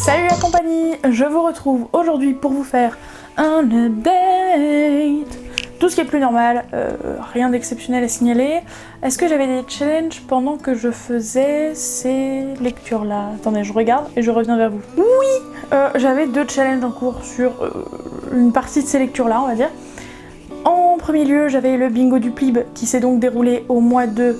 Salut la compagnie, je vous retrouve aujourd'hui pour vous faire un update. Tout ce qui est plus normal, rien d'exceptionnel à signaler. Est-ce que j'avais des challenges pendant que je faisais ces lectures-là? Attendez, je regarde et je reviens vers vous. Oui, j'avais 2 challenges en cours sur une partie de ces lectures-là, on va dire. En premier lieu, j'avais le bingo du plib qui s'est donc déroulé au mois de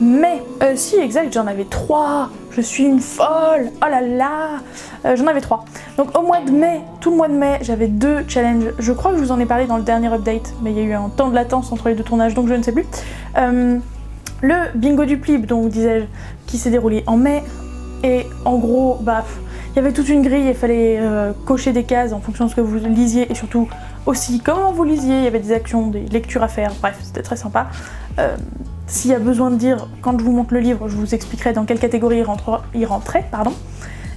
mai. Si, exact, j'en avais 3. Je suis une folle. Oh là là. J'en avais 3. Donc au mois de mai, tout le mois de mai, j'avais 2 challenges. Je crois que je vous en ai parlé dans le dernier update, mais il y a eu un temps de latence entre les 2 tournages, donc je ne sais plus. Le bingo du plib, donc disais-je, qui s'est déroulé en mai. Et en gros, il y avait toute une grille, il fallait cocher des cases en fonction de ce que vous lisiez et surtout aussi comment vous lisiez, il y avait des actions, des lectures à faire, bref, c'était très sympa. S'il y a besoin de dire, quand je vous montre le livre, je vous expliquerai dans quelle catégorie il rentrait.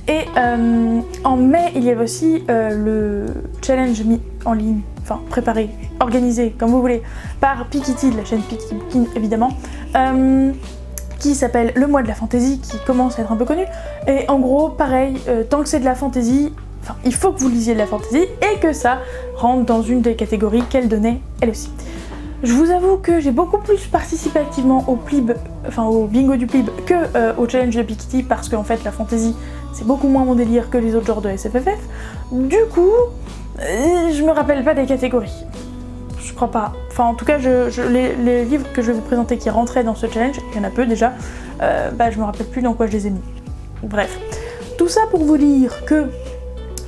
Et en mai, il y avait aussi le challenge mis en ligne, enfin préparé, organisé, comme vous voulez, par Pikitty, de la chaîne Pikitty évidemment, qui s'appelle Le mois de la fantaisie, qui commence à être un peu connu. Et en gros, pareil, tant que c'est de la fantaisie, il faut que vous lisiez de la fantaisie et que ça rentre dans une des catégories qu'elle donnait elle aussi. Je vous avoue que j'ai beaucoup plus participé activement au plib, au bingo du plib que au challenge de Pikitty parce qu'en fait la fantaisie c'est beaucoup moins mon délire que les autres genres de SFFF. Du coup, je me rappelle pas des catégories. Je crois pas. Enfin, en tout cas, les livres que je vais vous présenter qui rentraient dans ce challenge, il y en a peu déjà, je me rappelle plus dans quoi je les ai mis. Bref. Tout ça pour vous dire que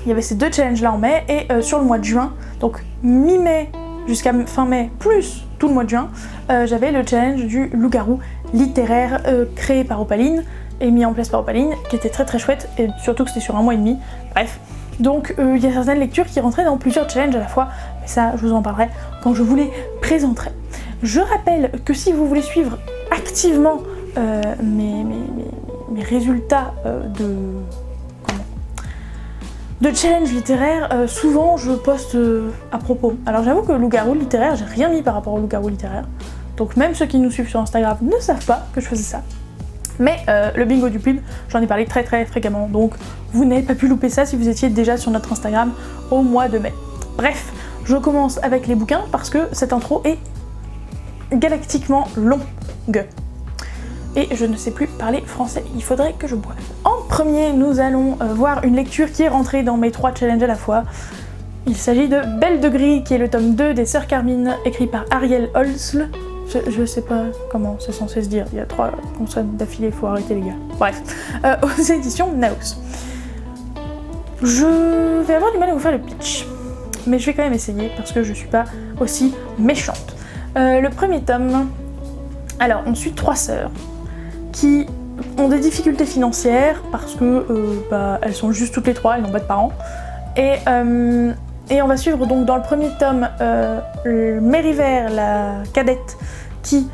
il y avait ces 2 challenges là en mai et sur le mois de juin, donc mi-mai jusqu'à fin mai, plus tout le mois de juin, j'avais le challenge du loup-garou littéraire créé par Opaline et mis en place par Opaline, qui était très très chouette, et surtout que c'était sur 1 mois et demi, bref. Donc il y a certaines lectures qui rentraient dans plusieurs challenges à la fois, mais ça je vous en parlerai quand je vous les présenterai. Je rappelle que si vous voulez suivre activement mes résultats de challenge littéraire, souvent je poste à propos. Alors j'avoue que loup-garou littéraire, j'ai rien mis par rapport au loup-garou littéraire. Donc même ceux qui nous suivent sur Instagram ne savent pas que je faisais ça. Mais le bingo du plib, j'en ai parlé très très fréquemment, donc vous n'avez pas pu louper ça si vous étiez déjà sur notre Instagram au mois de mai. Bref, je commence avec les bouquins parce que cette intro est galactiquement longue. Et je ne sais plus parler français, il faudrait que je boive. En premier, nous allons voir une lecture qui est rentrée dans mes 3 challenges à la fois. Il s'agit de Belle de Gris, qui est le tome 2 des Sœurs Carmine, écrit par Ariel Holzl. Je sais pas comment c'est censé se dire, il y a 3 consonnes d'affilée, faut arrêter les gars. Bref, aux éditions Naos. Je vais avoir du mal à vous faire le pitch, mais je vais quand même essayer parce que je suis pas aussi méchante. Le premier tome, alors on suit 3 sœurs qui ont des difficultés financières parce que elles sont juste toutes les 3, elles n'ont pas de parents. Et on va suivre donc dans le premier tome Mériver, la cadette, qui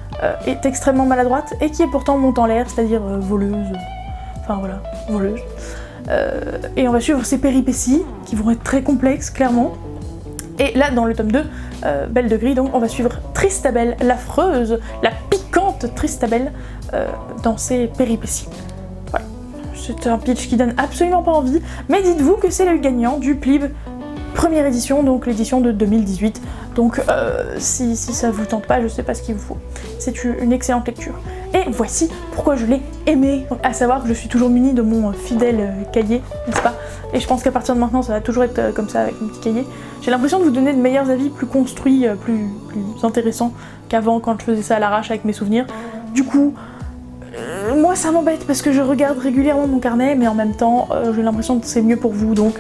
est extrêmement maladroite et qui est pourtant monte en l'air, c'est-à-dire voleuse. Enfin voilà, voleuse. Et on va suivre ses péripéties qui vont être très complexes, clairement. Et là, dans le tome 2, Belle de Gris, donc on va suivre Tristabelle, l'affreuse, la piquante Tristabelle, dans ses péripéties. Voilà. C'est un pitch qui donne absolument pas envie, mais dites-vous que c'est le gagnant du plib première édition, donc l'édition de 2018. Donc si ça vous tente pas, je sais pas ce qu'il vous faut. C'est une excellente lecture. Et voici pourquoi je l'ai aimé, à savoir que je suis toujours munie de mon fidèle cahier, n'est-ce pas? Et je pense qu'à partir de maintenant, ça va toujours être comme ça avec mon petit cahier. J'ai l'impression de vous donner de meilleurs avis, plus construits, plus intéressants qu'avant quand je faisais ça à l'arrache avec mes souvenirs. Du coup, moi ça m'embête parce que je regarde régulièrement mon carnet, mais en même temps, j'ai l'impression que c'est mieux pour vous, donc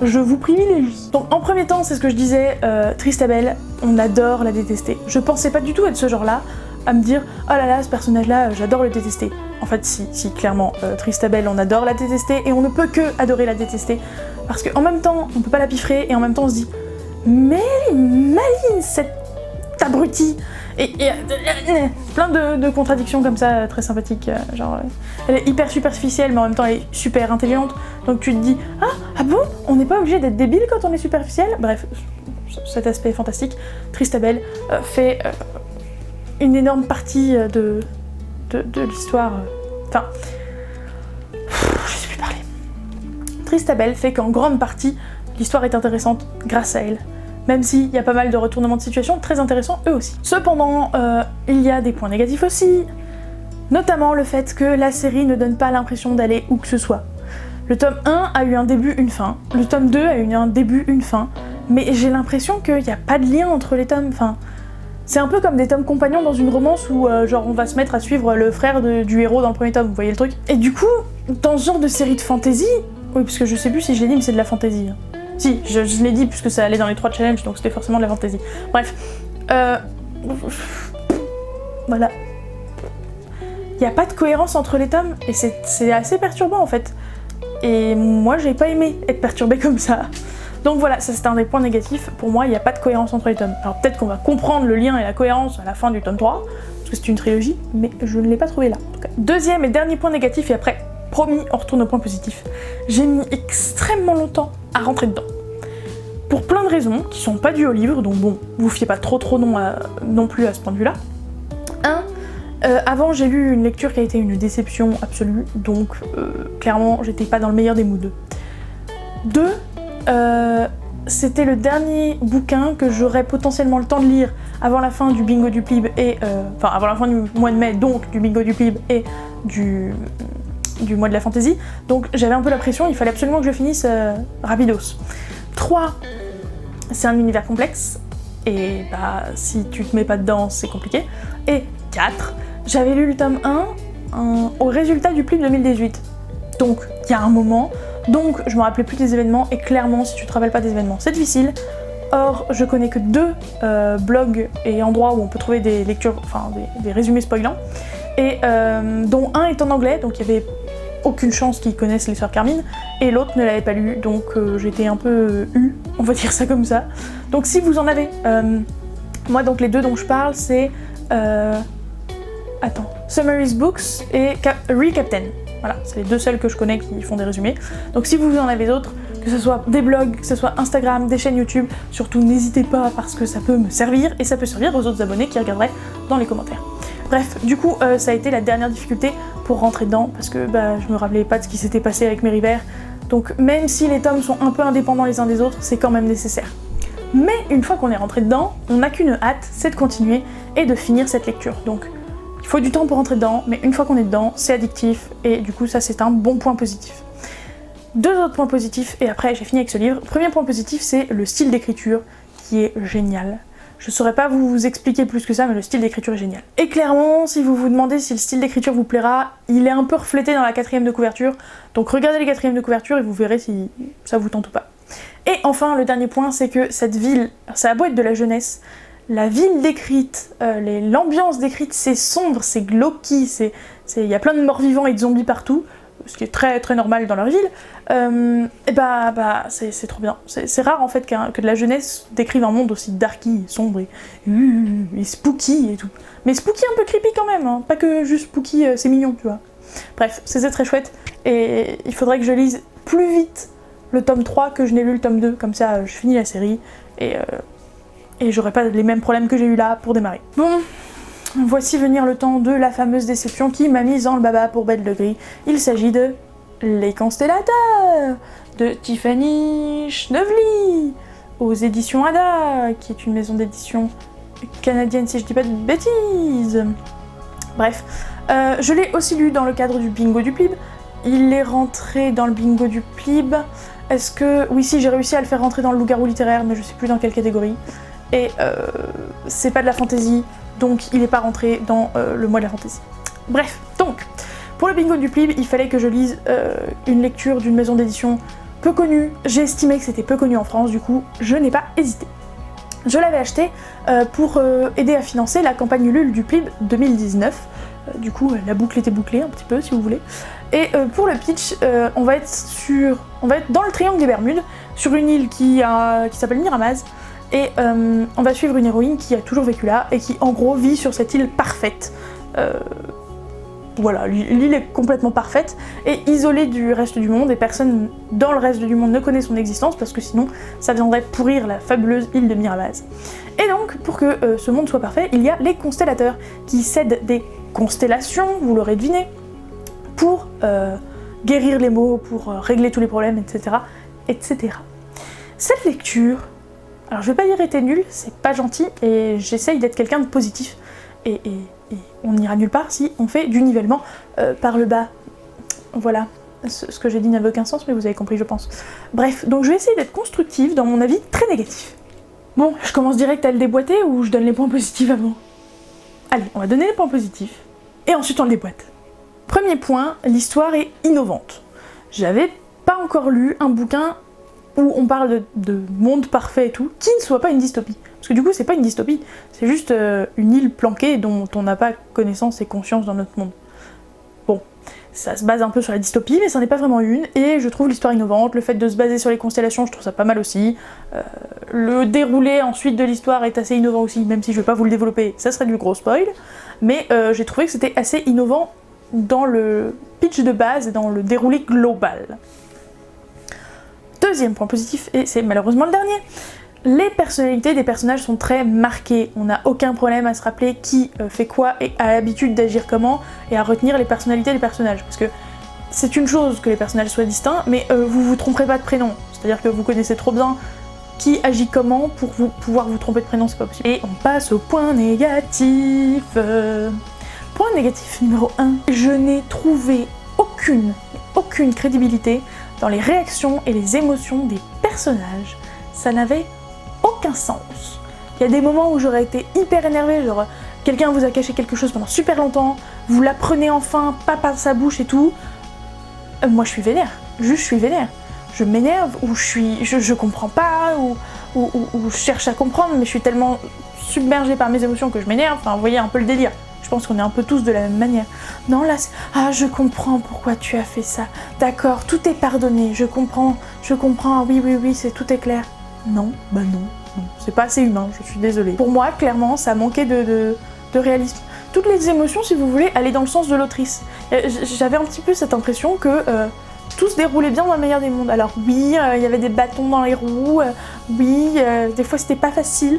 je vous privilégie. Donc en premier temps, c'est ce que je disais, Tristabelle, on adore la détester. Je pensais pas du tout être ce genre-là, à me dire « Oh là là, ce personnage-là, j'adore le détester ». En fait, si, clairement, Tristabelle, on adore la détester, et on ne peut que adorer la détester, parce qu'en même temps, on peut pas la piffrer, et en même temps, on se dit « Mais elle est maligne, cette abrutie !» Et plein de contradictions comme ça, très sympathiques, elle est hyper superficielle, mais en même temps elle est super intelligente, donc tu te dis ah bon, on n'est pas obligé d'être débile quand on est superficiel. Bref, cet aspect est fantastique. Tristabelle fait une énorme partie de l'histoire, je sais plus parler. Tristabel fait qu'en grande partie, l'histoire est intéressante grâce à elle. Même s'il y a pas mal de retournements de situation très intéressants eux aussi. Cependant, il y a des points négatifs aussi, notamment le fait que la série ne donne pas l'impression d'aller où que ce soit. Le tome 1 a eu un début, une fin, le tome 2 a eu un début, une fin, mais j'ai l'impression qu'il n'y a pas de lien entre les tomes, enfin... C'est un peu comme des tomes compagnons dans une romance où genre on va se mettre à suivre le frère du héros dans le premier tome, vous voyez le truc. Et du coup, dans ce genre de série de fantasy, oui parce que je sais plus si je l'ai dit mais c'est de la fantasy. Si, je l'ai dit puisque ça allait dans les 3 challenges donc c'était forcément de la fantasy. Bref, voilà. Il n'y a pas de cohérence entre les tomes et c'est assez perturbant en fait. Et moi j'ai pas aimé être perturbée comme ça. Donc voilà, ça c'est un des points négatifs. Pour moi, il n'y a pas de cohérence entre les tomes. Alors peut-être qu'on va comprendre le lien et la cohérence à la fin du tome 3, parce que c'est une trilogie, mais je ne l'ai pas trouvé là. En tout cas. Deuxième et dernier point négatif, et après, promis, on retourne au point positif. J'ai mis extrêmement longtemps à rentrer dedans. Pour plein de raisons, qui sont pas dues au livre, donc bon, vous fiez pas trop non plus à ce point de vue-là. Avant j'ai lu une lecture qui a été une déception absolue, donc clairement j'étais pas dans le meilleur des moods. 2. C'était le dernier bouquin que j'aurais potentiellement le temps de lire avant la fin du bingo du plib et enfin avant la fin du mois de mai, donc du bingo du plib et du mois de la fantasy, donc j'avais un peu la pression, il fallait absolument que je finisse rapidos. 3. C'est un univers complexe et bah si tu te mets pas dedans c'est compliqué. Et 4. J'avais lu le tome 1 au résultat du plib 2018, donc il y a un moment. Donc je me rappelais plus des événements et clairement si tu te rappelles pas des événements c'est difficile. Or je connais que 2 blogs et endroits où on peut trouver des lectures, enfin des résumés spoilants, et dont un est en anglais donc il y avait aucune chance qu'ils connaissent les sœurs Carmine, et l'autre ne l'avait pas lu donc j'étais un peu on va dire ça comme ça. Donc si vous en avez, moi donc les 2 dont je parle c'est Summary's Books et Recaptain. Voilà, c'est les 2 seuls que je connais qui font des résumés. Donc si vous en avez d'autres, que ce soit des blogs, que ce soit Instagram, des chaînes YouTube, surtout n'hésitez pas parce que ça peut me servir et ça peut servir aux autres abonnés qui regarderaient dans les commentaires. Bref, du coup ça a été la dernière difficulté pour rentrer dedans parce que je me rappelais pas de ce qui s'était passé avec mes Rivers. Donc même si les tomes sont un peu indépendants les uns des autres, c'est quand même nécessaire. Mais une fois qu'on est rentré dedans, on n'a qu'une hâte, c'est de continuer et de finir cette lecture. Donc il faut du temps pour rentrer dedans, mais une fois qu'on est dedans, c'est addictif, et du coup ça c'est un bon point positif. 2 autres points positifs, et après j'ai fini avec ce livre. Premier point positif, c'est le style d'écriture, qui est génial. Je saurais pas vous expliquer plus que ça, mais le style d'écriture est génial. Et clairement, si vous vous demandez si le style d'écriture vous plaira, il est un peu reflété dans la 4ème de couverture, donc regardez les 4ème de couverture et vous verrez si ça vous tente ou pas. Et enfin, le dernier point, c'est que cette ville, ça a beau être de la jeunesse, la ville décrite, l'ambiance décrite, c'est sombre, c'est glauque, il y a plein de morts vivants et de zombies partout, ce qui est très très normal dans leur ville, et c'est trop bien. C'est rare en fait que de la jeunesse décrive un monde aussi darky, sombre et spooky et tout. Mais spooky un peu creepy quand même, hein. Pas que juste spooky, c'est mignon, tu vois. Bref, c'est très chouette, et il faudrait que je lise plus vite le tome 3 que je n'ai lu le tome 2, comme ça je finis la série, et j'aurai pas les mêmes problèmes que j'ai eu là pour démarrer. Bon, voici venir le temps de la fameuse déception qui m'a mise dans le baba pour Belle de Gris. Il s'agit de Les Constellateurs de Tiffany Schneevely aux éditions Ada, qui est une maison d'édition canadienne si je dis pas de bêtises. Bref, je l'ai aussi lu dans le cadre du bingo du plib. Il est rentré dans le bingo du plib. Est-ce que... Oui, si, j'ai réussi à le faire rentrer dans le loup-garou littéraire, mais je sais plus dans quelle catégorie. Et c'est pas de la fantasy, donc il n'est pas rentré dans le mois de la fantasy. Bref, donc, pour le bingo du plib, il fallait que je lise une lecture d'une maison d'édition peu connue. J'ai estimé que c'était peu connu en France, du coup, je n'ai pas hésité. Je l'avais acheté pour aider à financer la campagne Ulule du plib 2019. Du coup, la boucle était bouclée un petit peu, si vous voulez. Et pour le pitch, on va être dans le triangle des Bermudes, sur une île qui s'appelle Miramaz, et on va suivre une héroïne qui a toujours vécu là, et qui en gros vit sur cette île parfaite. Voilà, l'île est complètement parfaite, et isolée du reste du monde, et personne dans le reste du monde ne connaît son existence, parce que sinon ça viendrait pourrir la fabuleuse île de Miramaz. Et donc, pour que ce monde soit parfait, il y a les constellateurs, qui cèdent des constellations, vous l'aurez deviné, pour guérir les maux, pour régler tous les problèmes, etc. etc. Cette lecture, alors je vais pas dire était nulle, c'est pas gentil, et j'essaye d'être quelqu'un de positif, et on n'ira nulle part si on fait du nivellement par le bas. Voilà, ce que j'ai dit n'avait aucun sens, mais vous avez compris je pense. Bref, donc je vais essayer d'être constructive dans mon avis très négatif. Bon, je commence direct à le déboîter ou je donne les points positifs avant? Allez, on va donner les points positifs, et ensuite on le déboîte. Premier point, l'histoire est innovante. J'avais pas encore lu un bouquin où on parle de monde parfait et tout, qui ne soit pas une dystopie. Parce que du coup, c'est pas une dystopie, c'est juste une île planquée dont on n'a pas connaissance et conscience dans notre monde. Bon, ça se base un peu sur la dystopie, mais ça n'est pas vraiment une, et je trouve l'histoire innovante, le fait de se baser sur les constellations, je trouve ça pas mal aussi. Le déroulé ensuite de l'histoire est assez innovant aussi, même si je vais pas vous le développer, ça serait du gros spoil, mais j'ai trouvé que c'était assez innovant dans le pitch de base et dans le déroulé global. Deuxième point positif, et c'est malheureusement le dernier, les personnalités des personnages sont très marquées. On n'a aucun problème à se rappeler qui fait quoi et a l'habitude d'agir comment, et à retenir les personnalités des personnages. Parce que c'est une chose que les personnages soient distincts, mais vous vous tromperez pas de prénom. C'est-à-dire que vous connaissez trop bien qui agit comment pour pouvoir vous tromper de prénom, c'est pas possible. Et on passe au point négatif. Point négatif numéro 1. Je n'ai trouvé aucune crédibilité dans les réactions et les émotions des personnages. Ça n'avait aucun sens. Il y a des moments où j'aurais été hyper énervée, genre quelqu'un vous a caché quelque chose pendant super longtemps, vous l'apprenez enfin, pas par sa bouche et tout. Moi je suis vénère, juste je suis vénère. Je m'énerve, ou je comprends pas, ou je cherche à comprendre, mais je suis tellement submergée par mes émotions que je m'énerve, enfin vous voyez un peu le délire. Je pense qu'on est un peu tous de la même manière. Non là, ah je comprends pourquoi tu as fait ça. D'accord, tout est pardonné, je comprends, oui, tout est clair. Non, bah non, c'est pas assez humain, je suis désolée. Pour moi, clairement, ça manquait de réalisme. Toutes les émotions, si vous voulez, allaient dans le sens de l'autrice. J'avais un petit peu cette impression que tout se déroulait bien dans le meilleur des mondes. Alors oui, il y avait des bâtons dans les roues, oui, des fois c'était pas facile,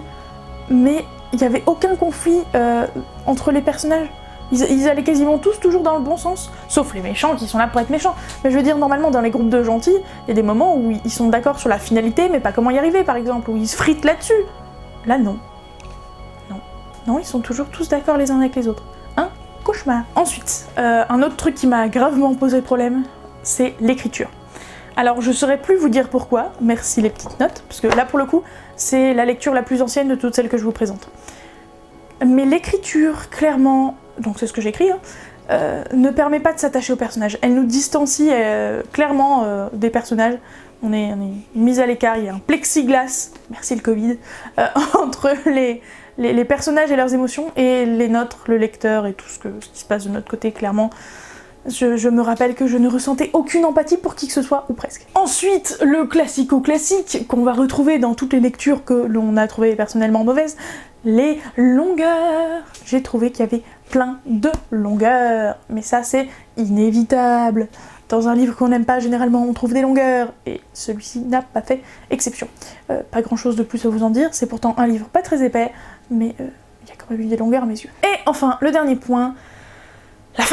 mais il n'y avait aucun conflit entre les personnages. Ils allaient quasiment tous toujours dans le bon sens, sauf les méchants qui sont là pour être méchants. Mais je veux dire, normalement, dans les groupes de gentils, il y a des moments où ils sont d'accord sur la finalité, mais pas comment y arriver, par exemple, où ils se fritent là-dessus. Là, non. Non, ils sont toujours tous d'accord les uns avec les autres. Un cauchemar. Ensuite, un autre truc qui m'a gravement posé problème, c'est l'écriture. Alors, je saurais plus vous dire pourquoi, merci les petites notes, parce que là, pour le coup, c'est la lecture la plus ancienne de toutes celles que je vous présente. Mais l'écriture, clairement, donc c'est ce que j'écris, ne permet pas de s'attacher aux personnages. Elle nous distancie clairement des personnages. On est mis à l'écart, il y a un plexiglas, merci le Covid, entre les personnages et leurs émotions et les nôtres, le lecteur et tout ce qui se passe de notre côté, clairement. Je me rappelle que je ne ressentais aucune empathie pour qui que ce soit, ou presque. Ensuite, le classico-classique qu'on va retrouver dans toutes les lectures que l'on a trouvées personnellement mauvaises, les longueurs. J'ai trouvé qu'il y avait plein de longueurs, mais ça c'est inévitable. Dans un livre qu'on n'aime pas, généralement on trouve des longueurs, et celui-ci n'a pas fait exception. Pas grand chose de plus à vous en dire, c'est pourtant un livre pas très épais, mais il y a quand même eu des longueurs à mes yeux. Et enfin, le dernier point, la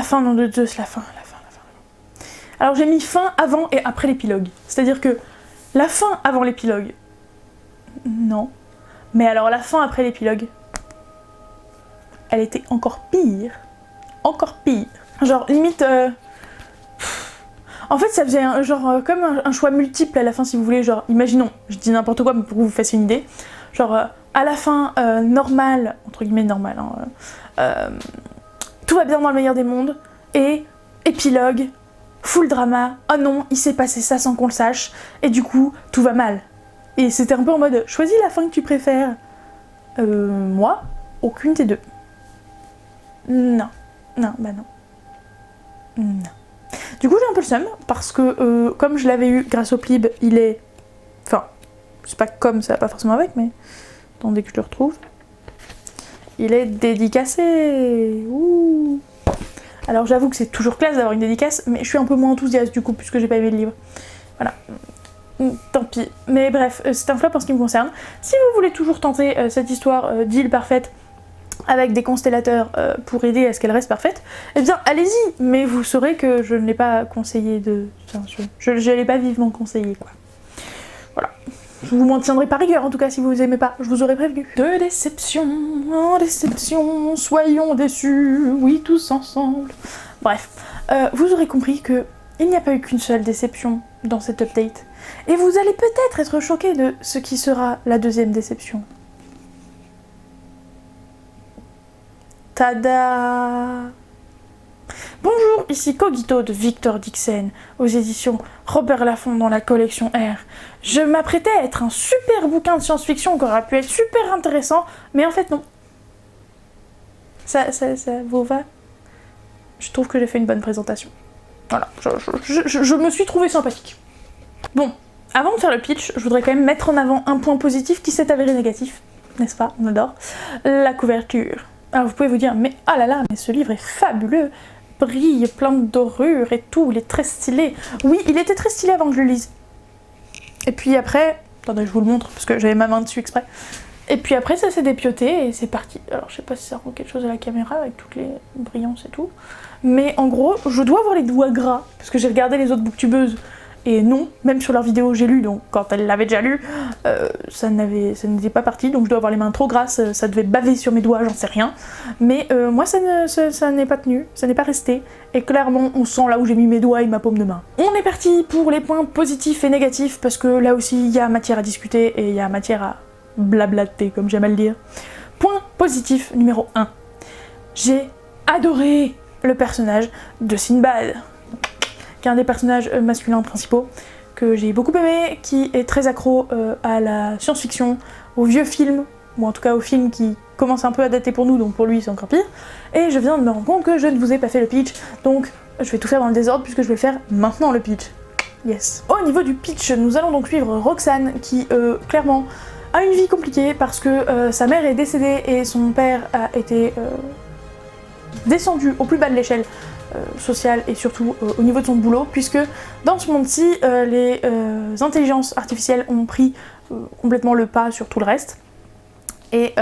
fin, nom de Dieu, la fin. Alors j'ai mis fin avant et après l'épilogue, c'est-à-dire que la fin avant l'épilogue, non, mais alors la fin après l'épilogue, elle était encore pire. Genre limite, en fait ça faisait comme un choix multiple à la fin si vous voulez, genre imaginons, je dis n'importe quoi mais pour que vous fassiez une idée, genre à la fin normale, entre guillemets normale, tout va bien dans le meilleur des mondes, et épilogue, full drama, oh non, il s'est passé ça sans qu'on le sache, et du coup, tout va mal. Et c'était un peu en mode, choisis la fin que tu préfères. Moi, aucune des deux. Non. Du coup, j'ai un peu le seum, parce que comme je l'avais eu grâce au Plib, il est... Enfin, c'est pas comme ça, pas forcément avec, mais... Attendez que je le retrouve. Il est dédicacé. Ouh. Alors j'avoue que c'est toujours classe d'avoir une dédicace, mais je suis un peu moins enthousiaste du coup, puisque j'ai pas aimé le livre. Voilà. Tant pis. Mais bref, c'est un flop en ce qui me concerne. Si vous voulez toujours tenter cette histoire d'île parfaite, avec des constellateurs pour aider à ce qu'elle reste parfaite, eh bien allez-y, mais vous saurez que je ne l'ai pas conseillé de... Enfin, je l'ai pas vivement conseillé, quoi. Voilà. Je vous m'en tiendrai par rigueur, en tout cas, si vous aimez pas, je vous aurais prévenu. De déception en déception, soyons déçus, oui, tous ensemble. Bref, vous aurez compris que il n'y a pas eu qu'une seule déception dans cet update. Et vous allez peut-être être choqués de ce qui sera la deuxième déception. Tada! Bonjour, ici Cogito de Victor Dixon, aux éditions Robert Laffont dans la collection R. Je m'apprêtais à être un super bouquin de science-fiction qui aurait pu être super intéressant, mais en fait non. Ça vous va? Je trouve que j'ai fait une bonne présentation. Voilà, je me suis trouvée sympathique. Bon, avant de faire le pitch, je voudrais quand même mettre en avant un point positif qui s'est avéré négatif, n'est-ce pas? On adore. La couverture. Alors vous pouvez vous dire, mais ah là là, mais ce livre est fabuleux, brille, plein de dorures et tout, il est très stylé. Oui, il était très stylé avant que je le lise. Et puis après, attendez, je vous le montre parce que j'avais ma main dessus exprès. Et puis après, ça s'est dépioté et c'est parti. Alors je sais pas si ça rend quelque chose à la caméra avec toutes les brillances et tout. Mais en gros, je dois avoir les doigts gras parce que j'ai regardé les autres booktubeuses. Et non, même sur leur vidéo j'ai lu, donc quand elle l'avait déjà lu, ça n'était pas parti, donc je dois avoir les mains trop grasses, ça devait baver sur mes doigts, j'en sais rien. Mais moi ça n'est pas tenu, ça n'est pas resté, et clairement on sent là où j'ai mis mes doigts et ma paume de main. On est parti pour les points positifs et négatifs, parce que là aussi il y a matière à discuter et il y a matière à blablater, comme j'aime à le dire. Point positif numéro 1. J'ai adoré le personnage de Sinbad, qui est un des personnages masculins principaux que j'ai beaucoup aimé, qui est très accro à la science-fiction, aux vieux films, ou en tout cas aux films qui commencent un peu à dater pour nous, donc pour lui c'est encore pire. Et je viens de me rendre compte que je ne vous ai pas fait le pitch, donc je vais tout faire dans le désordre puisque je vais faire maintenant le pitch. Yes. Au niveau du pitch, nous allons donc suivre Roxane qui clairement a une vie compliquée parce que sa mère est décédée et son père a été descendu au plus bas de l'échelle sociale et surtout au niveau de son boulot, puisque dans ce monde-ci, les intelligences artificielles ont pris complètement le pas sur tout le reste, et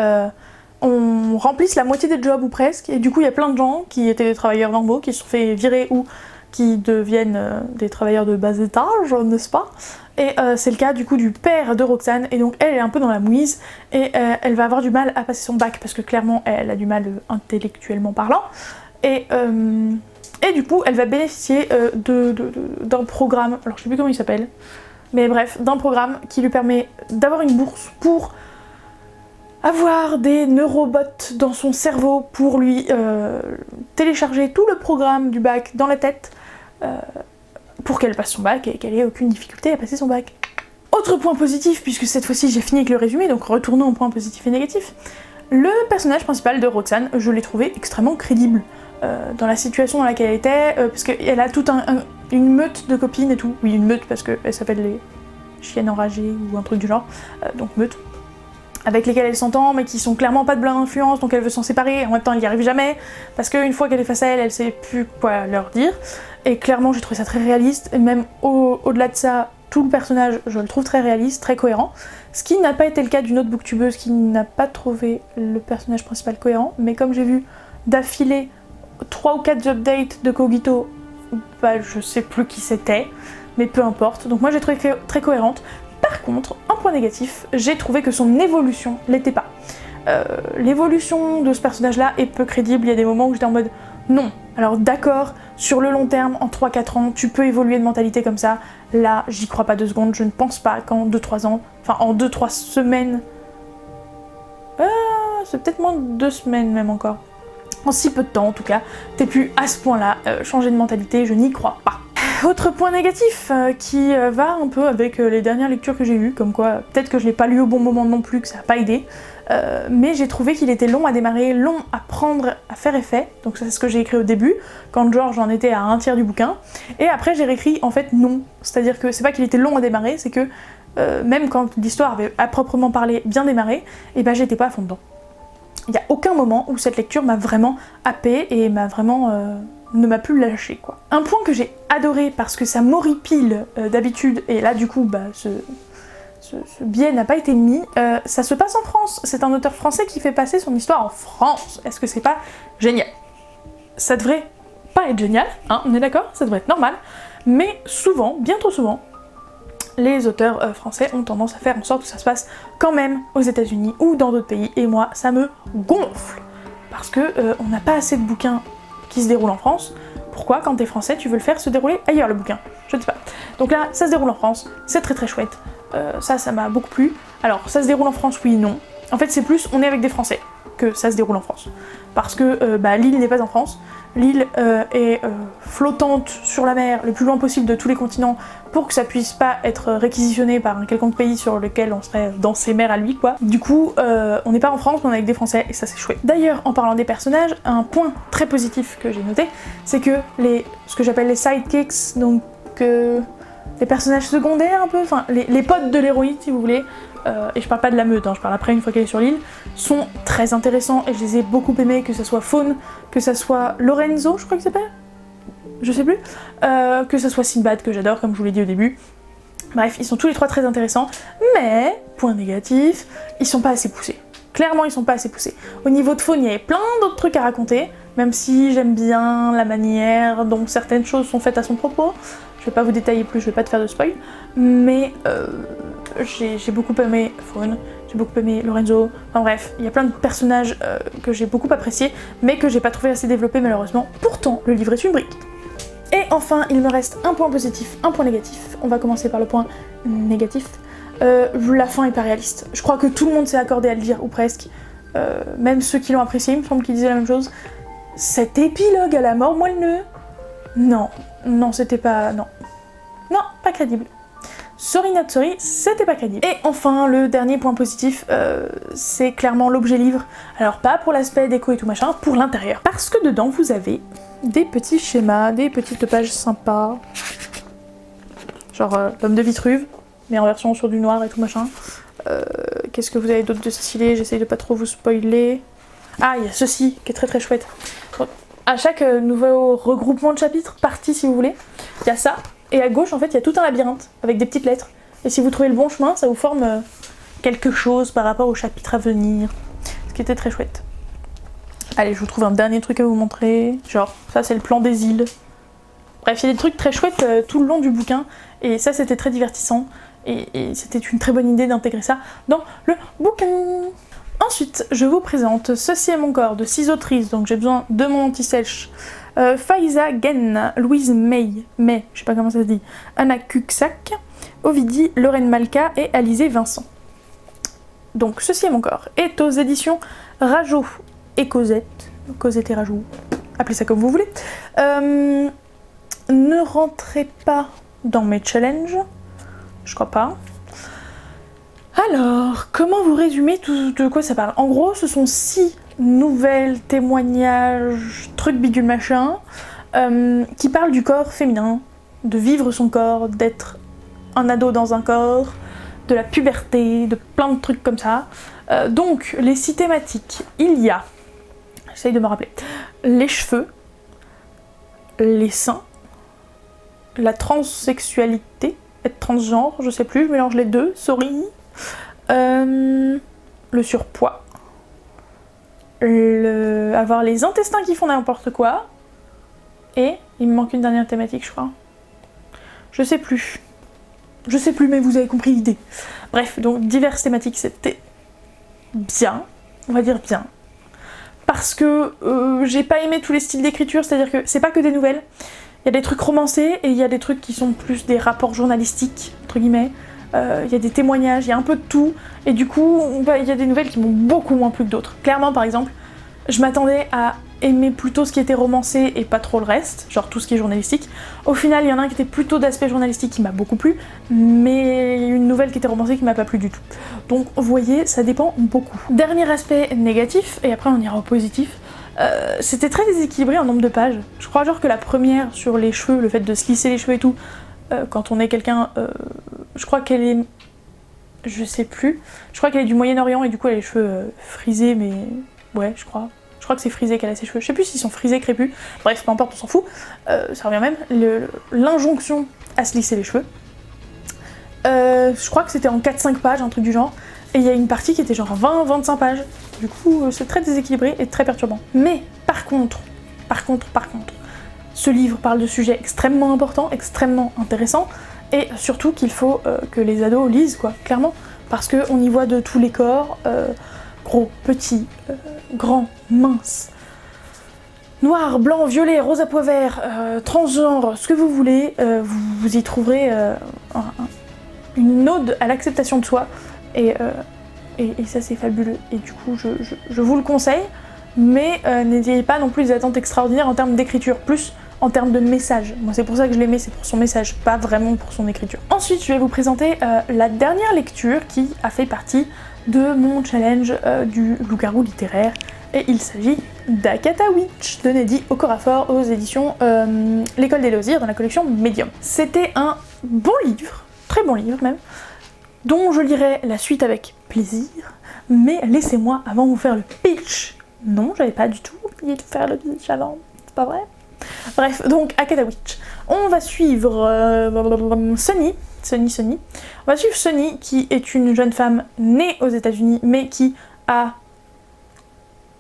on remplisse la moitié des jobs ou presque, et du coup il y a plein de gens qui étaient des travailleurs normaux, qui se sont fait virer ou qui deviennent des travailleurs de bas étage, n'est-ce pas? Et c'est le cas du coup du père de Roxane, et donc elle est un peu dans la mouise, et elle va avoir du mal à passer son bac, parce que clairement elle a du mal intellectuellement parlant, et du coup, elle va bénéficier d'un programme, alors je sais plus comment il s'appelle, mais bref, d'un programme qui lui permet d'avoir une bourse pour avoir des neurobots dans son cerveau pour lui télécharger tout le programme du bac dans la tête pour qu'elle passe son bac et qu'elle ait aucune difficulté à passer son bac. Autre point positif, puisque cette fois-ci j'ai fini avec le résumé, donc retournons aux points positifs et négatifs. Le personnage principal de Roxane, je l'ai trouvé extrêmement crédible. Dans la situation dans laquelle elle était, parce qu'elle a toute une meute de copines et tout. Oui, une meute parce qu'elle s'appelle les chiennes enragées ou un truc du genre, donc meute. Avec lesquelles elle s'entend, mais qui sont clairement pas de bonne influence, donc elle veut s'en séparer. En même temps, elle n'y arrive jamais, parce qu'une fois qu'elle est face à elle, elle sait plus quoi leur dire. Et clairement, j'ai trouvé ça très réaliste, et même au-delà de ça, tout le personnage, je le trouve très réaliste, très cohérent. Ce qui n'a pas été le cas d'une autre booktubeuse qui n'a pas trouvé le personnage principal cohérent, mais comme j'ai vu d'affilée 3 ou 4 updates de Cogito, bah je sais plus qui c'était, mais peu importe. Donc moi j'ai trouvé très cohérente. Par contre, un point négatif, j'ai trouvé que son évolution l'était pas. L'évolution de ce personnage-là est peu crédible, il y a des moments où j'étais en mode non. Alors d'accord, sur le long terme, en 3-4 ans, tu peux évoluer de mentalité comme ça. Là, j'y crois pas 2 secondes, je ne pense pas qu'en 2-3 ans, enfin en 2-3 semaines, c'est peut-être moins de 2 semaines même encore. En si peu de temps en tout cas, t'es plus à ce point-là, changer de mentalité, je n'y crois pas. Autre point négatif qui va un peu avec les dernières lectures que j'ai eues, comme quoi peut-être que je l'ai pas lu au bon moment non plus, que ça n'a pas aidé, mais j'ai trouvé qu'il était long à démarrer, long à prendre, à faire effet, donc ça c'est ce que j'ai écrit au début, quand George en était à 1/3 du bouquin, et après j'ai réécrit en fait non, c'est-à-dire que c'est pas qu'il était long à démarrer, c'est que même quand l'histoire avait à proprement parler bien démarré, et ben j'étais pas à fond dedans. Il n'y a aucun moment où cette lecture m'a vraiment happée et m'a vraiment ne m'a plus lâché quoi. Un point que j'ai adoré parce que ça m'horripile d'habitude, et là du coup bah ce biais n'a pas été mis. Ça se passe en France. C'est un auteur français qui fait passer son histoire en France. Est-ce que c'est pas génial? Ça devrait pas être génial, hein, on est d'accord? Ça devrait être normal. Mais souvent, bien trop souvent, les auteurs français ont tendance à faire en sorte que ça se passe quand même aux États-Unis ou dans d'autres pays. Et moi, ça me gonfle. Parce que on n'a pas assez de bouquins qui se déroulent en France. Pourquoi, quand t'es français, tu veux le faire se dérouler ailleurs, le bouquin? Je ne sais pas. Donc là, ça se déroule en France, c'est très très chouette. Ça m'a beaucoup plu. Alors, ça se déroule en France, oui, non. En fait, c'est plus, on est avec des Français que ça se déroule en France. Parce que l'île n'est pas en France. L'île est flottante sur la mer le plus loin possible de tous les continents pour que ça puisse pas être réquisitionné par un quelconque pays sur lequel on serait dans ses mers à lui, quoi. Du coup, on n'est pas en France, mais on est avec des Français et ça c'est chouette. D'ailleurs, en parlant des personnages, un point très positif que j'ai noté, c'est que ce que j'appelle les sidekicks, donc les personnages secondaires un peu, enfin les potes de l'héroïne si vous voulez, et je parle pas de la meute, hein, je parle après une fois qu'elle est sur l'île, sont très intéressants et je les ai beaucoup aimés, que ça soit Faune, que ça soit Lorenzo, je crois qu'il s'appelle, je sais plus, que ça soit Sinbad que j'adore comme je vous l'ai dit au début. Bref, ils sont tous les trois très intéressants, mais, point négatif, ils sont pas assez poussés. Clairement, ils sont pas assez poussés. Au niveau de Faune, il y avait plein d'autres trucs à raconter, même si j'aime bien la manière dont certaines choses sont faites à son propos. Je vais pas vous détailler plus, je vais pas te faire de spoil, mais j'ai beaucoup aimé Faune, j'ai beaucoup aimé Lorenzo, enfin bref, il y a plein de personnages que j'ai beaucoup appréciés, mais que j'ai pas trouvé assez développés malheureusement. Pourtant, le livre est une brique. Et enfin, il me reste un point positif, un point négatif. On va commencer par le point négatif. La fin est pas réaliste. Je crois que tout le monde s'est accordé à le dire, ou presque. Même ceux qui l'ont apprécié, il me semble qu'ils disaient la même chose. Cet épilogue à la mort moelleux, non, c'était pas... Non, pas crédible. Sorry not sorry, c'était pas crédible. Et enfin, le dernier point positif, c'est clairement l'objet livre. Alors pas pour l'aspect déco et tout machin, pour l'intérieur. Parce que dedans, vous avez des petits schémas, des petites pages sympas. Genre l'homme de Vitruve, mais en version sur du noir et tout machin. Qu'est-ce que vous avez d'autre de stylé? J'essaye de pas trop vous spoiler. Ah, il y a ceci, qui est très très chouette. À chaque nouveau regroupement de chapitres, partie si vous voulez, il y a ça. Et à gauche, en fait, il y a tout un labyrinthe avec des petites lettres. Et si vous trouvez le bon chemin, ça vous forme quelque chose par rapport au chapitre à venir. Ce qui était très chouette. Allez, je vous trouve un dernier truc à vous montrer. Genre, ça c'est le plan des îles. Bref, il y a des trucs très chouettes tout le long du bouquin. Et ça, c'était très divertissant. Et c'était une très bonne idée d'intégrer ça dans le bouquin. Ensuite, je vous présente Ceci est mon corps de 6 autrices, donc j'ai besoin de mon anti-sèche. Faiza Gen, Louise May, je sais pas comment ça se dit, Anna Cuxac, Ovidie, Lorraine Malka et Alizé Vincent. Donc Ceci est mon corps est aux éditions Rajo et Cosette et Rajo, appelez ça comme vous voulez. Ne rentrez pas dans mes challenges, je crois pas. Alors, comment vous résumer tout de quoi ça parle? En gros, ce sont 6 nouvelles témoignages, trucs bidule machin, qui parlent du corps féminin, de vivre son corps, d'être un ado dans un corps, de la puberté, de plein de trucs comme ça. Donc, les 6 thématiques, il y a, j'essaye de me rappeler, les cheveux, les seins, la transsexualité, être transgenre, je sais plus, je mélange les deux, sorry. Le surpoids, avoir les intestins qui font n'importe quoi, et il me manque une dernière thématique je crois. Je sais plus, mais vous avez compris l'idée. Bref, donc diverses thématiques, c'était bien, on va dire bien. Parce que j'ai pas aimé tous les styles d'écriture, c'est-à-dire que c'est pas que des nouvelles, il y a des trucs romancés et il y a des trucs qui sont plus des rapports journalistiques, entre guillemets. Il y a des témoignages, il y a un peu de tout, et du coup, il y a des nouvelles qui m'ont beaucoup moins plu que d'autres. Clairement, par exemple, je m'attendais à aimer plutôt ce qui était romancé et pas trop le reste, genre tout ce qui est journalistique. Au final, il y en a un qui était plutôt d'aspect journalistique qui m'a beaucoup plu, mais une nouvelle qui était romancée qui m'a pas plu du tout. Donc, vous voyez, ça dépend beaucoup. Dernier aspect négatif, et après on ira au positif, c'était très déséquilibré en nombre de pages. Je crois genre que la première sur les cheveux, le fait de se lisser les cheveux et tout, quand on est quelqu'un, je crois qu'elle est, je sais plus, je crois qu'elle est du Moyen-Orient et du coup elle a les cheveux frisés, mais ouais, je crois que c'est frisé qu'elle a ses cheveux, je sais plus s'ils sont frisés, crépus, bref, peu importe, on s'en fout, ça revient même, l'injonction à se lisser les cheveux, Je crois que c'était en 4-5 pages, un truc du genre. Et il y a une partie qui était genre 20-25 pages. Du coup, c'est très déséquilibré et très perturbant. Mais par contre, ce livre parle de sujets extrêmement importants, extrêmement intéressants, et surtout qu'il faut que les ados lisent, quoi, clairement. Parce qu'on y voit de tous les corps, gros, petits, grands, minces, noir, blanc, violet, rose à pois vert, transgenre, ce que vous voulez, vous y trouverez une ode à l'acceptation de soi, et ça c'est fabuleux, et du coup je vous le conseille, mais n'ayez pas non plus des attentes extraordinaires en termes d'écriture, plus en termes de message. Moi c'est pour ça que je l'aimais, c'est pour son message, pas vraiment pour son écriture. Ensuite je vais vous présenter la dernière lecture qui a fait partie de mon challenge du loup-garou littéraire, et il s'agit d'Akata Witch de Neddy Okorafor aux éditions L'École des loisirs dans la collection Medium. C'était un bon livre, très bon livre même, dont je lirai la suite avec plaisir, mais laissez-moi avant vous faire le pitch. Non, j'avais pas du tout oublié de faire le pitch avant, c'est pas vrai? Bref, donc Akata Witch. On va suivre Sunny. On va suivre Sunny, qui est une jeune femme née aux États-Unis, mais qui a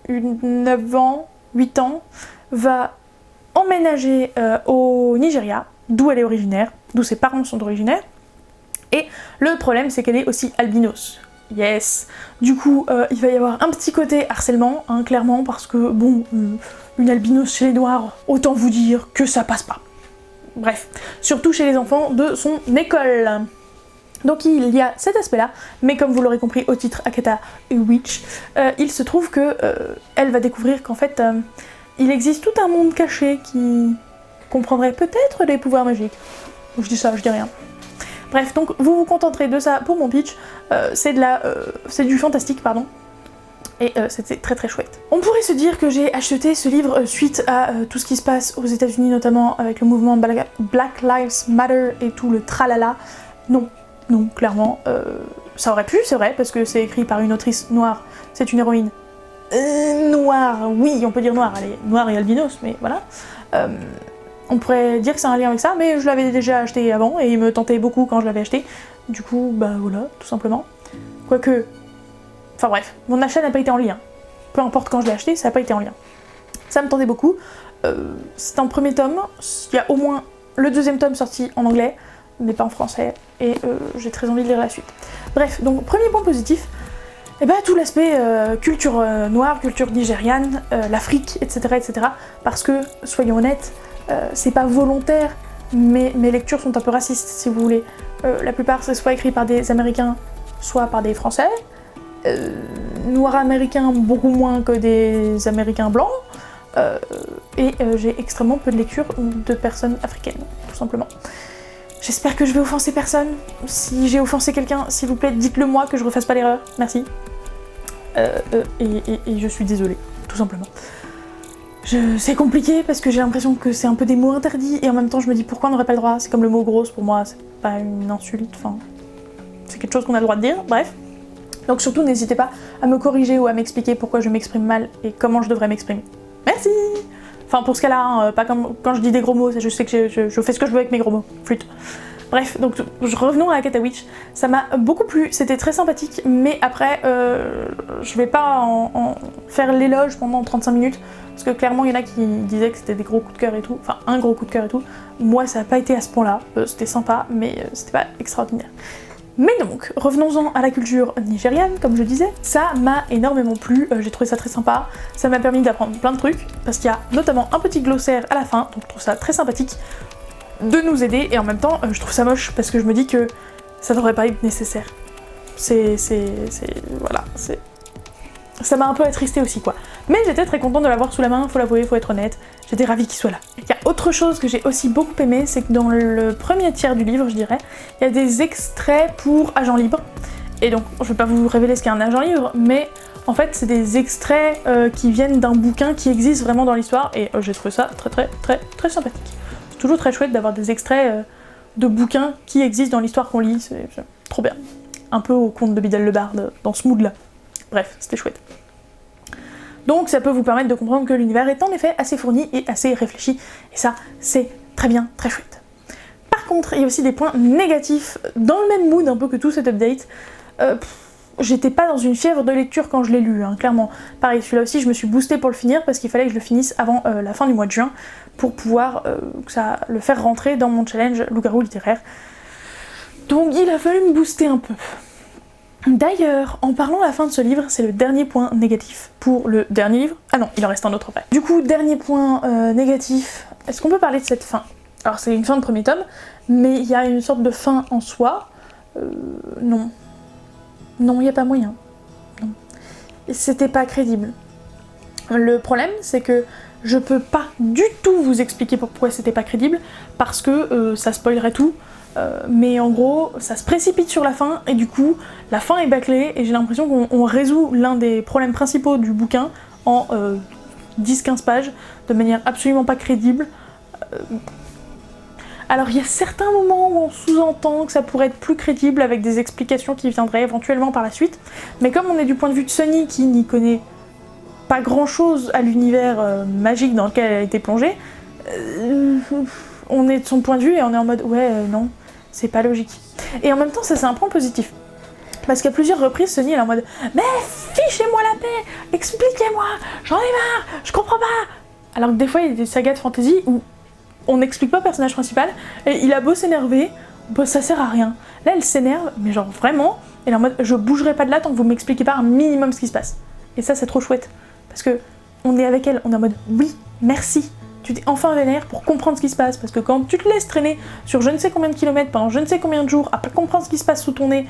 9 ans, 8 ans, va emménager au Nigeria, d'où elle est originaire, d'où ses parents sont originaires. Et le problème, c'est qu'elle est aussi albinos. Yes. Du coup, il va y avoir un petit côté harcèlement, hein, clairement, parce que, bon, une albinos chez les noirs, autant vous dire que ça passe pas. Bref, surtout chez les enfants de son école. Donc il y a cet aspect-là, mais comme vous l'aurez compris au titre Akata Witch, il se trouve que elle va découvrir qu'en fait, il existe tout un monde caché qui comprendrait peut-être des pouvoirs magiques. Je dis ça, je dis rien. Bref, donc vous vous contenterez de ça pour mon pitch. C'est du fantastique, pardon. Et c'était très très chouette. On pourrait se dire que j'ai acheté ce livre suite à tout ce qui se passe aux États-Unis, notamment avec le mouvement Black Lives Matter et tout le tralala. Non, non, clairement, ça aurait pu, c'est vrai, parce que c'est écrit par une autrice noire, c'est une héroïne noire, oui, on peut dire noire, elle est noire et albinos, mais voilà. On pourrait dire que c'est un lien avec ça, mais je l'avais déjà acheté avant, et il me tentait beaucoup quand je l'avais acheté, du coup, bah voilà, tout simplement. Quoique... Enfin bref, mon achat n'a pas été en lien. Peu importe quand je l'ai acheté, ça n'a pas été en lien. Ça me tentait beaucoup. C'est un premier tome, il y a au moins le deuxième tome sorti en anglais, mais pas en français, et j'ai très envie de lire la suite. Bref, donc premier point positif, et bah tout l'aspect culture noire, culture nigériane, l'Afrique, etc., etc. Parce que, soyons honnêtes, c'est pas volontaire, mais mes lectures sont un peu racistes, si vous voulez. La plupart, c'est soit écrit par des Américains, soit par des Français. Noirs américains beaucoup moins que des Américains blancs, et j'ai extrêmement peu de lectures de personnes africaines, tout simplement. J'espère que je vais offenser personne. Si j'ai offensé quelqu'un, s'il vous plaît, dites-le moi, que je refasse pas l'erreur. Merci. Et je suis désolée, tout simplement. C'est compliqué parce que j'ai l'impression que c'est un peu des mots interdits, et en même temps je me dis pourquoi on n'aurait pas le droit. C'est comme le mot grosse, pour moi, c'est pas une insulte, enfin... C'est quelque chose qu'on a le droit de dire, bref. Donc surtout, n'hésitez pas à me corriger ou à m'expliquer pourquoi je m'exprime mal et comment je devrais m'exprimer. Merci. Enfin, pour ce cas-là, hein, pas comme quand je dis des gros mots, je sais que je fais ce que je veux avec mes gros mots. Flûte. Bref, donc revenons à Akata Witch. Ça m'a beaucoup plu, c'était très sympathique, mais après, je vais pas en faire l'éloge pendant 35 minutes, parce que clairement, il y en a qui disaient que c'était des gros coups de cœur et tout, enfin un gros coup de cœur et tout. Moi, ça n'a pas été à ce point-là, c'était sympa, mais c'était pas extraordinaire. Mais donc, revenons-en à la culture nigériane, comme je disais, ça m'a énormément plu, j'ai trouvé ça très sympa, ça m'a permis d'apprendre plein de trucs, parce qu'il y a notamment un petit glossaire à la fin, donc je trouve ça très sympathique de nous aider, et en même temps, je trouve ça moche, parce que je me dis que ça devrait pas être nécessaire. Voilà, ça m'a un peu attristée aussi, quoi. Mais j'étais très contente de l'avoir sous la main, faut l'avouer, faut être honnête, j'étais ravie qu'il soit là. Il y a autre chose que j'ai aussi beaucoup aimé, c'est que dans le premier tiers du livre, je dirais, il y a des extraits pour agents libres. Et donc, je vais pas vous révéler ce qu'est un agent libre, mais en fait, c'est des extraits qui viennent d'un bouquin qui existe vraiment dans l'histoire, et j'ai trouvé ça très sympathique. C'est toujours très chouette d'avoir des extraits de bouquins qui existent dans l'histoire qu'on lit, c'est trop bien. Un peu au conte de Bidel le Barde, dans ce mood-là. Bref, c'était chouette. Donc ça peut vous permettre de comprendre que l'univers est en effet assez fourni et assez réfléchi, et ça, c'est très bien, très chouette. Par Par contre, il y a aussi des points négatifs, dans le même mood un peu que tout cet update. J'étais pas dans une fièvre de lecture quand je l'ai lu, hein, clairement. Pareil, celui-là aussi, je me suis boostée pour le finir parce qu'il fallait que je le finisse avant la fin du mois de juin pour pouvoir le faire rentrer dans mon challenge loup-garou littéraire. Donc il a fallu me booster un peu. D'ailleurs, en parlant à la fin de ce livre, c'est le dernier point négatif pour le dernier livre. Ah non, il en reste un autre après. Du coup, dernier point négatif, est-ce qu'on peut parler de cette fin? Alors c'est une fin de premier tome, mais il y a une sorte de fin en soi. Non. Non, il n'y a pas moyen. Non. C'était pas crédible. Le problème, c'est que je peux pas du tout vous expliquer pourquoi c'était pas crédible, parce que ça spoilerait tout. Mais en gros, ça se précipite sur la fin, et du coup, la fin est bâclée, et j'ai l'impression qu'on résout l'un des problèmes principaux du bouquin en 10-15 pages, de manière absolument pas crédible. Alors il y a certains moments où on sous-entend que ça pourrait être plus crédible avec des explications qui viendraient éventuellement par la suite, mais comme on est du point de vue de Sunny qui n'y connaît pas grand-chose à l'univers magique dans lequel elle a été plongée, on est de son point de vue et on est en mode ouais non, c'est pas logique. Et en même temps ça c'est un point positif. Parce qu'à plusieurs reprises, Sunny elle est en mode mais fichez-moi la paix, expliquez-moi, j'en ai marre, je comprends pas. Alors que des fois il y a des sagas de fantasy où on n'explique pas le personnage principal, et il a beau s'énerver, bah ça sert à rien. Là elle s'énerve, mais genre vraiment, elle est en mode je bougerai pas de là tant que vous m'expliquez pas un minimum ce qui se passe. Et ça c'est trop chouette, parce que on est avec elle, on est en mode oui, merci, tu t'es enfin vénère pour comprendre ce qui se passe, parce que quand tu te laisses traîner sur je ne sais combien de kilomètres pendant je ne sais combien de jours à pas comprendre ce qui se passe sous ton nez,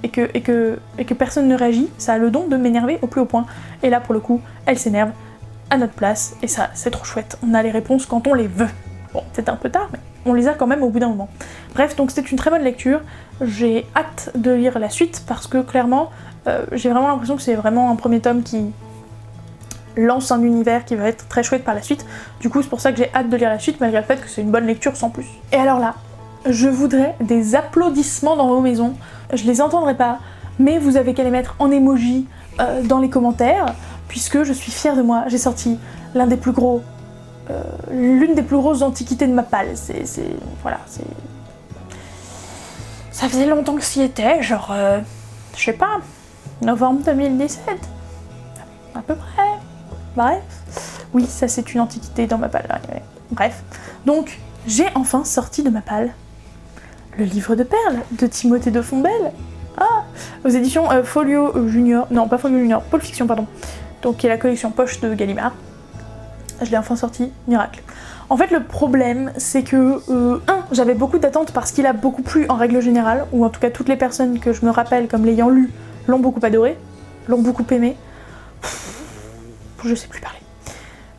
et que personne ne réagit, ça a le don de m'énerver au plus haut point. Et là pour le coup, elle s'énerve à notre place, et ça c'est trop chouette, on a les réponses quand on les veut. Bon, c'est un peu tard, mais on les a quand même au bout d'un moment. Bref, donc c'était une très bonne lecture. J'ai hâte de lire la suite parce que clairement, j'ai vraiment l'impression que c'est vraiment un premier tome qui lance un univers qui va être très chouette par la suite. Du coup, c'est pour ça que j'ai hâte de lire la suite, malgré le fait que c'est une bonne lecture sans plus. Et alors là, je voudrais des applaudissements dans vos maisons. Je les entendrai pas, mais vous avez qu'à les mettre en emoji dans les commentaires, puisque je suis fière de moi. J'ai sorti l'une des plus grosses antiquités de ma palle. Voilà, c'est... Ça faisait longtemps que c'y était, genre... je sais pas, novembre 2017, à peu près. Bref. Oui, ça c'est une antiquité dans ma palle. Ouais. Bref. Donc, j'ai enfin sorti de ma palle le livre de perles de Timothée de Fontbelle. Ah, aux éditions Folio Junior. Non, pas Folio Junior, Pôle Fiction, pardon. Donc, qui est la collection poche de Gallimard. Je l'ai enfin sorti, miracle. En fait, le problème, c'est que, j'avais beaucoup d'attentes parce qu'il a beaucoup plu en règle générale, ou en tout cas toutes les personnes que je me rappelle comme l'ayant lu l'ont beaucoup adoré, l'ont beaucoup aimé. Je sais plus parler.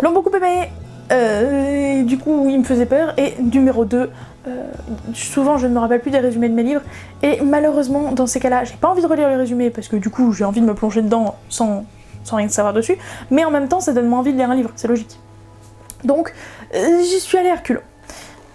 L'ont beaucoup aimé, et du coup, il me faisait peur. Et numéro 2, souvent je ne me rappelle plus des résumés de mes livres, et malheureusement, dans ces cas-là, j'ai pas envie de relire les résumés parce que du coup, j'ai envie de me plonger dedans sans rien savoir dessus, mais en même temps, ça donne moins envie de lire un livre, c'est logique. Donc, j'y suis allée à reculons.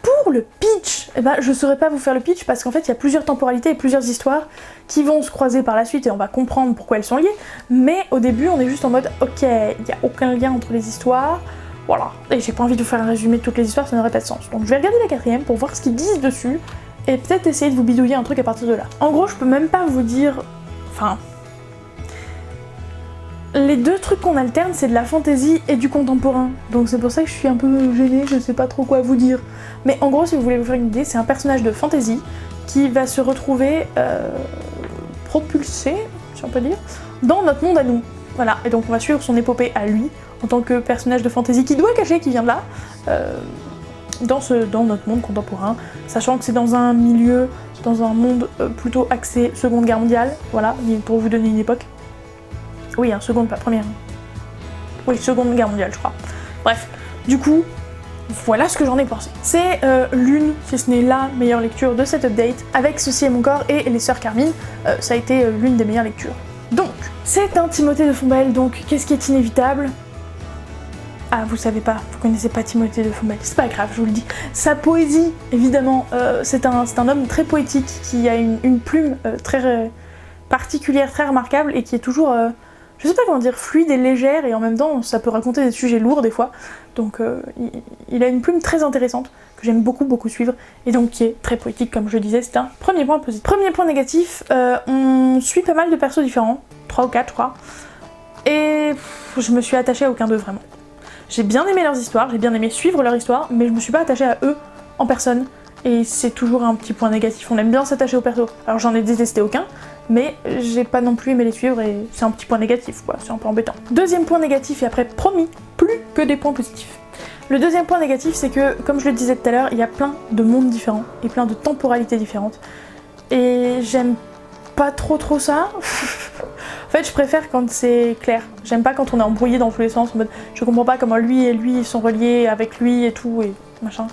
Pour le pitch, eh ben, je saurais pas vous faire le pitch parce qu'en fait, il y a plusieurs temporalités et plusieurs histoires qui vont se croiser par la suite et on va comprendre pourquoi elles sont liées, mais au début, on est juste en mode, ok, il n'y a aucun lien entre les histoires, voilà. Et j'ai pas envie de vous faire un résumé de toutes les histoires, ça n'aurait pas de sens. Donc je vais regarder la 4ème pour voir ce qu'ils disent dessus et peut-être essayer de vous bidouiller un truc à partir de là. En gros, je peux même pas vous dire... Enfin... Les deux trucs qu'on alterne, c'est de la fantasy et du contemporain. Donc c'est pour ça que je suis un peu gênée, je sais pas trop quoi vous dire. Mais en gros, si vous voulez vous faire une idée, c'est un personnage de fantasy qui va se retrouver propulsé, si on peut dire, dans notre monde à nous. Voilà, et donc on va suivre son épopée à lui, en tant que personnage de fantasy qui doit cacher qu'il vient de là, dans notre monde contemporain, sachant que c'est dans un milieu, dans un monde plutôt axé Seconde Guerre mondiale, voilà, pour vous donner une époque. Oui, seconde, pas première. Oui, Seconde Guerre mondiale, je crois. Bref, du coup, voilà ce que j'en ai pensé. C'est l'une, si ce n'est la meilleure lecture de cette update, avec Ceci est mon corps et Les Sœurs Carmine, ça a été l'une des meilleures lectures. Donc, c'est un Timothée de Fontbelle, donc qu'est-ce qui est inévitable? Ah, vous savez pas, vous connaissez pas Timothée de Fontbelle, c'est pas grave, je vous le dis. Sa poésie, évidemment, c'est un homme très poétique, qui a une plume très particulière, très remarquable, et qui est toujours je sais pas comment dire, fluide et légère, et en même temps ça peut raconter des sujets lourds des fois. Donc il a une plume très intéressante, que j'aime beaucoup suivre, et donc qui est très poétique comme je le disais, c'est un premier point positif. Premier point négatif, on suit pas mal de persos différents, 3 ou 4 je crois, et je me suis attachée à aucun d'eux vraiment. J'ai bien aimé leurs histoires, j'ai bien aimé suivre leur histoire, mais je me suis pas attachée à eux en personne, et c'est toujours un petit point négatif. On aime bien s'attacher aux persos, alors j'en ai détesté aucun, mais j'ai pas non plus aimé les suivre et c'est un petit point négatif quoi, c'est un peu embêtant. Deuxième point négatif, et après promis, plus que des points positifs. Le deuxième point négatif, c'est que, comme je le disais tout à l'heure, il y a plein de mondes différents et plein de temporalités différentes. Et j'aime pas trop ça. En fait, je préfère quand c'est clair. J'aime pas quand on est embrouillé dans tous les sens, en mode je comprends pas comment lui et lui sont reliés avec lui et tout et machin.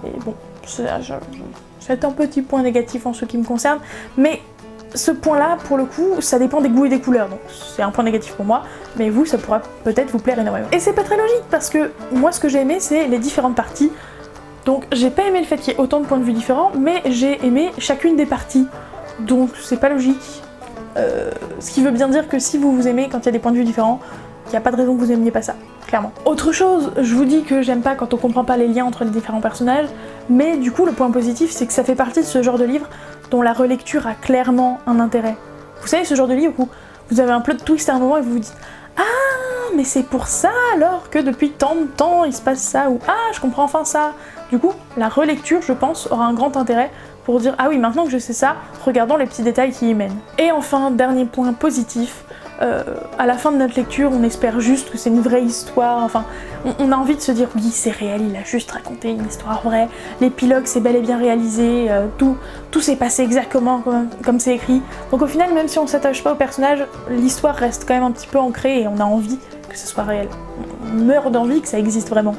Et bon, c'est un petit point négatif en ce qui me concerne, mais ce point-là, pour le coup, ça dépend des goûts et des couleurs, donc c'est un point négatif pour moi, mais vous, ça pourra peut-être vous plaire énormément. Et c'est pas très logique, parce que moi, ce que j'ai aimé, c'est les différentes parties. Donc j'ai pas aimé le fait qu'il y ait autant de points de vue différents, mais j'ai aimé chacune des parties. Donc c'est pas logique. Ce qui veut bien dire que si vous aimez quand il y a des points de vue différents, il n'y a pas de raison que vous aimiez pas ça, clairement. Autre chose, je vous dis que j'aime pas quand on comprend pas les liens entre les différents personnages, mais du coup le point positif c'est que ça fait partie de ce genre de livre dont la relecture a clairement un intérêt. Vous savez, ce genre de livre où vous avez un plot twist à un moment et vous vous dites « Ah, mais c'est pour ça alors que depuis tant de temps il se passe ça » ou « Ah, je comprends enfin ça ». Du coup, la relecture, je pense, aura un grand intérêt pour dire « Ah oui, maintenant que je sais ça, regardons les petits détails qui y mènent ». Et enfin, dernier point positif, à la fin de notre lecture, on espère juste que c'est une vraie histoire, enfin, on a envie de se dire oui, c'est réel, il a juste raconté une histoire vraie, l'épilogue c'est bel et bien réalisé, tout s'est passé exactement comme c'est écrit. Donc au final, même si on s'attache pas au personnage, l'histoire reste quand même un petit peu ancrée et on a envie que ce soit réel. On meurt d'envie que ça existe vraiment.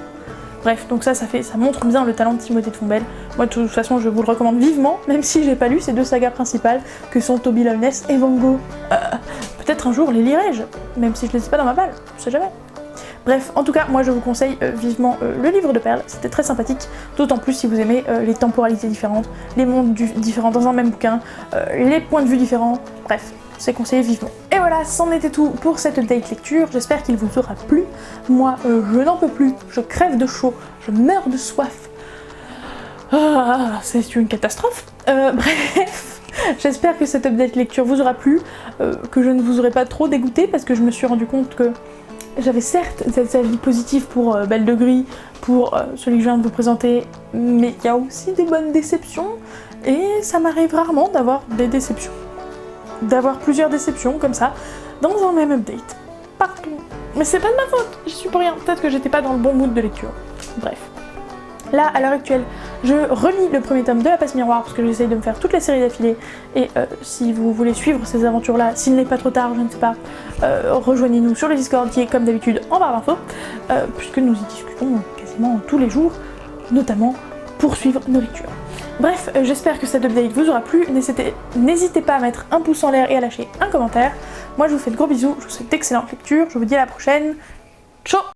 Bref, donc ça montre bien le talent de Timothée de Fontbelle. Moi de toute façon je vous le recommande vivement, même si j'ai pas lu ces deux sagas principales que sont Toby Loveless et Van Gogh. Peut-être un jour les lirai-je, même si je les ai pas dans ma balle, je sais jamais. Bref, en tout cas, moi je vous conseille vivement le livre de Perle, c'était très sympathique, d'autant plus si vous aimez les temporalités différentes, les mondes différents dans un même bouquin, les points de vue différents, bref. C'est conseillé vivement. Et voilà, c'en était tout pour cette update lecture, j'espère qu'il vous aura plu. Moi, je n'en peux plus, je crève de chaud, je meurs de soif. Ah, c'est une catastrophe. Bref, j'espère que cette update lecture vous aura plu, que je ne vous aurai pas trop dégoûté, parce que je me suis rendu compte que j'avais certes des avis positifs pour Belle de Gris, pour celui que je viens de vous présenter, mais il y a aussi des bonnes déceptions, et ça m'arrive rarement d'avoir des déceptions. D'avoir plusieurs déceptions comme ça dans un même update. Pardon. Mais c'est pas de ma faute, j'y suis pour rien. Peut-être que j'étais pas dans le bon mood de lecture. Bref. Là, à l'heure actuelle, je relis le premier tome de La Passe Miroir parce que j'essaye de me faire toute la série d'affilée. Et si vous voulez suivre ces aventures-là, s'il n'est pas trop tard, je ne sais pas, rejoignez-nous sur le Discord qui est comme d'habitude en barre d'infos, puisque nous y discutons quasiment tous les jours, notamment pour suivre nos lectures. Bref, j'espère que cette update vous aura plu, n'hésitez pas à mettre un pouce en l'air et à lâcher un commentaire. Moi je vous fais de gros bisous, je vous souhaite d'excellentes lectures, je vous dis à la prochaine, ciao.